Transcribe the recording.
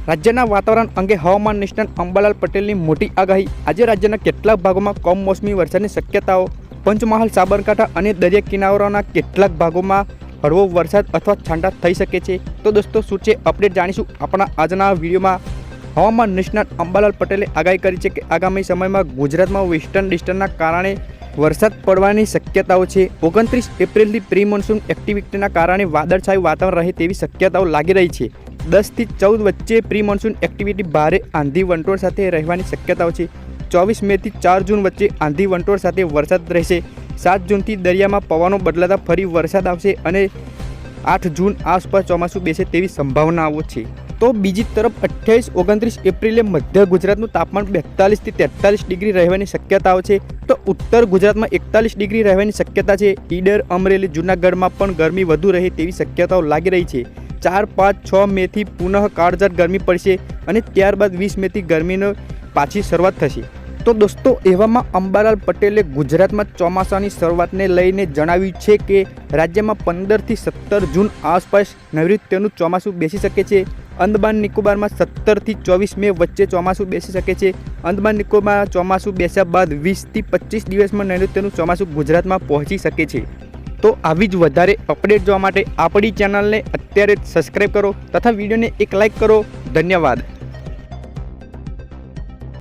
રાજ્યના વાતાવરણ અંગે હવામાન નિષ્ણાત અંબાલાલ પટેલની મોટી આગાહી। આજે રાજ્યના કેટલાક ભાગોમાં કમોસમી વરસાદની શક્યતાઓ। પંચમહાલ, સાબરકાંઠા અને દરિયા કિનારાના કેટલાક ભાગોમાં હળવો વરસાદ અથવા છાંટા થઈ શકે છે। તો દોસ્તો, શું છે અપડેટ જાણીશું આપણા આજના વિડીયોમાં। હવામાન નિષ્ણાત અંબાલાલ પટેલે આગાહી કરી છે કે આગામી સમયમાં ગુજરાતમાં વેસ્ટર્ન ડિસ્ટર્બના કારણે વરસાદ પડવાની શક્યતાઓ છે। 29 એપ્રિલથી પ્રી મોન્સૂન એક્ટિવિટીના કારણે વાદળછાયું વાતાવરણ રહે તેવી શક્યતાઓ લાગી રહી છે। 10 થી 14 વચ્ચે પ્રી મોન્સૂન એક્ટિવિટી ભારે આંધી વંટોળ સાથે રહેવાની શક્યતાઓ છે। 24 મે થી 4 જૂન વચ્ચે આંધી વંટોળ સાથે વરસાદ રહેશે। 7 જૂનથી દરિયામાં પવનો બદલાતા ફરી વરસાદ આવશે અને 8 જૂન આસપાસ ચોમાસું બેસે તેવી સંભાવનાઓ છે। તો બીજી તરફ 28-29 એપ્રિલે મધ્ય ગુજરાતનું તાપમાન 42 થી 43 ડિગ્રી રહેવાની શક્યતાઓ છે। તો ઉત્તર ગુજરાતમાં 41 ડિગ્રી રહેવાની શક્યતા છે। ઈડર, અમરેલી, જૂનાગઢમાં પણ ગરમી વધુ રહે તેવી શક્યતાઓ લાગી રહી છે। 4, 5, 6 મેથી પુનઃ કાળઝાળ ગરમી પડશે અને ત્યારબાદ 20 મેથી ગરમીનો પાછી શરૂઆત થશે। તો દોસ્તો, એવામાં અંબાલાલ પટેલે ગુજરાતમાં ચોમાસાની શરૂઆતને લઈને જણાવ્યું છે કે રાજ્યમાં 15 થી 17 જૂન આસપાસ નૈઋત્યનું ચોમાસું બેસી શકે છે। અંદમાન નિકોબારમાં 17 થી 24 મે વચ્ચે ચોમાસું બેસી શકે છે। અંદમાન નિકોબાર ચોમાસું બેસ્યા બાદ 20 થી 25 દિવસમાં નૈઋત્યનું ચોમાસું ગુજરાતમાં પહોંચી શકે છે। તો આવી જ વધારે અપડેટ જોવા માટે આપણી ચેનલને અત્યારે જ સબસ્ક્રાઈબ કરો તથા વિડીયોને એક લાઈક કરો। ધન્યવાદ।